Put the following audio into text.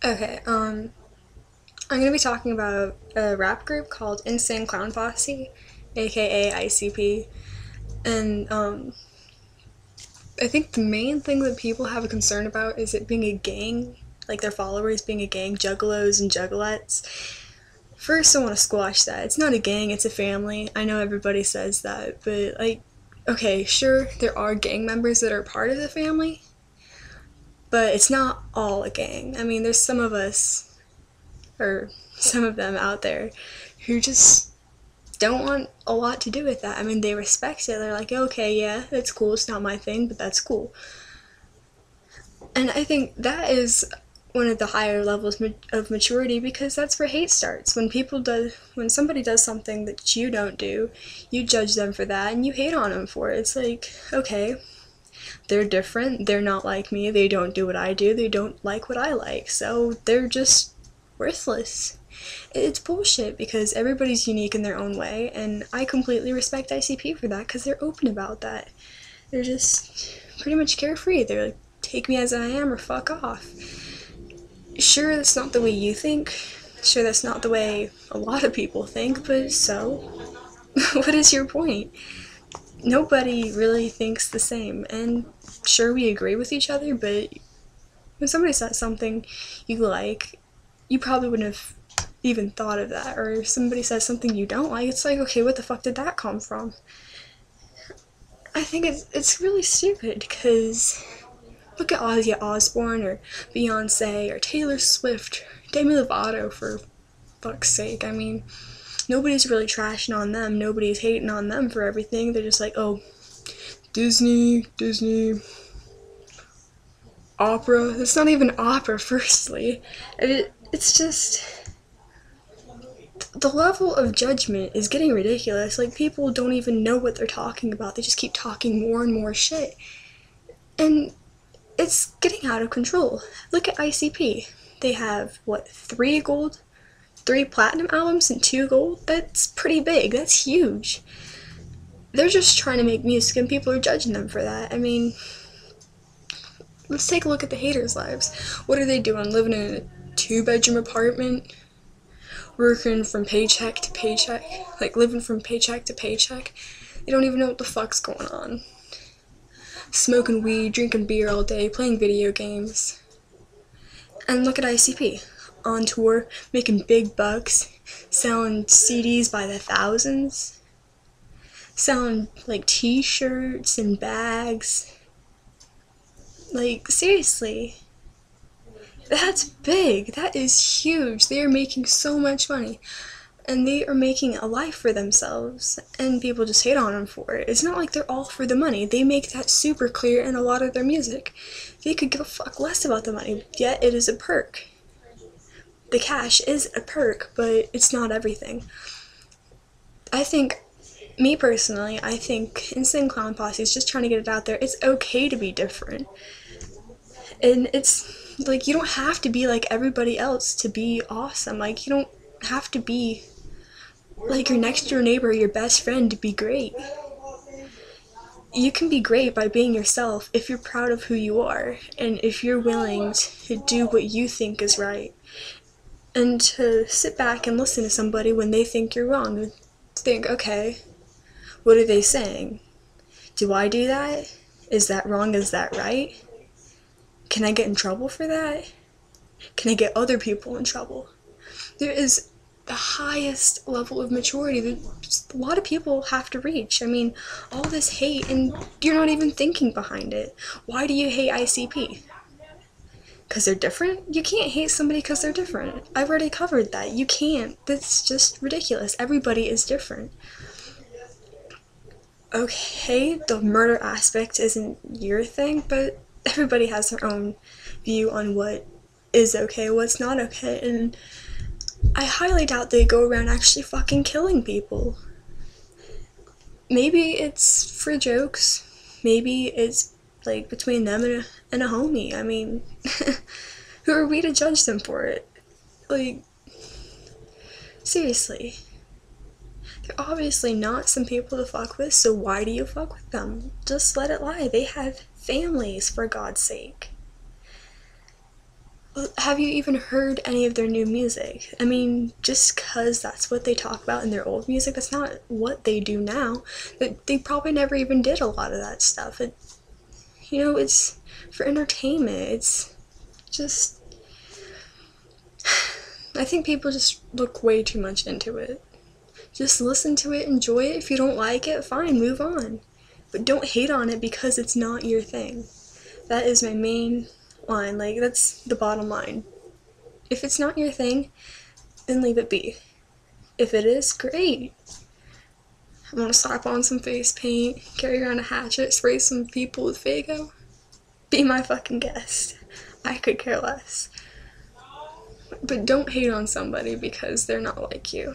Okay, I'm gonna be talking about a rap group called Insane Clown Posse, aka ICP, and I think the main thing that people have a concern about is it being a gang, like their followers being a gang, juggalos and juggalettes. First, I want to squash that. It's not a gang, it's a family. I know everybody says that, but like, okay, sure, there are gang members that are part of the family, but it's not all a gang. I mean, there's some of us, or some of them out there, who just don't want a lot to do with that. I mean, they respect it. They're like, okay, yeah, that's cool. It's not my thing, but that's cool. And I think that is one of the higher levels of maturity because that's where hate starts. When somebody does something that you don't do, you judge them for that and you hate on them for it. It's like, okay, they're different. They're not like me. They don't do what I do. They don't like what I like. So they're just worthless. It's bullshit because everybody's unique in their own way, and I completely respect ICP for that because they're open about that. They're just pretty much carefree. They're like, take me as I am or fuck off. Sure, that's not the way you think. Sure, that's not the way a lot of people think, but so? What is your point? Nobody really thinks the same, and sure, we agree with each other, but when somebody says something you like, you probably wouldn't have even thought of that. Or if somebody says something you don't like, it's like, okay, what the fuck did that come from? I think it's really stupid because look at Ozzy Osbourne or Beyonce or Taylor Swift, Demi Lovato, for fuck's sake. I mean, nobody's really trashing on them. Nobody's hating on them for everything. They're just like, oh, Disney, opera. It's not even opera, firstly. It's just the level of judgment is getting ridiculous. Like, people don't even know what they're talking about. They just keep talking more and more shit. And it's getting out of control. Look at ICP. They have, what, three platinum albums and two gold? That's pretty big. That's huge. They're just trying to make music and people are judging them for that. I mean, let's take a look at the haters' lives. What are they doing? Living in a two-bedroom apartment? Working from paycheck to paycheck, like living from paycheck to paycheck. They don't even know what the fuck's going on. Smoking weed, drinking beer all day, playing video games. And look at ICP. On tour, making big bucks, selling CDs by the thousands, selling like t-shirts and bags. Like, seriously. That's big. That is huge. They are making so much money. And they are making a life for themselves. And people just hate on them for it. It's not like they're all for the money. They make that super clear in a lot of their music. They could give a fuck less about the money, yet it is a perk. The cash is a perk, but it's not everything. I think, me personally, I think Insane Clown Posse is just trying to get it out there. It's okay to be different. And it's like, you don't have to be like everybody else to be awesome. Like, you don't have to be like your next door neighbor or your best friend to be great. You can be great by being yourself if you're proud of who you are and if you're willing to do what you think is right. And to sit back and listen to somebody when they think you're wrong and think, okay, what are they saying? Do I do that? Is that wrong? Is that right? Can I get in trouble for that? Can I get other people in trouble? There is the highest level of maturity that a lot of people have to reach. I mean, all this hate and you're not even thinking behind it. Why do you hate ICP? Because they're different? You can't hate somebody because they're different. I've already covered that. You can't. That's just ridiculous. Everybody is different. Okay, the murder aspect isn't your thing, but everybody has their own view on what is okay, what's not okay, and I highly doubt they go around actually fucking killing people. Maybe it's for jokes. Maybe it's like between them and a homie. I mean, who are we to judge them for it? Like, seriously. They're obviously not some people to fuck with, so why do you fuck with them? Just let it lie. They have families, for God's sake. Have you even heard any of their new music? I mean, just because that's what they talk about in their old music, that's not what they do now. They probably never even did a lot of that stuff. It's for entertainment. It's just, I think people just look way too much into it. Just listen to it, enjoy it. If you don't like it, fine, move on. But don't hate on it because it's not your thing. That is my main line. Like, that's the bottom line. If it's not your thing, then leave it be. If it is, great. I want to slap on some face paint, carry around a hatchet, spray some people with Fago. Be my fucking guest. I could care less. But don't hate on somebody because they're not like you.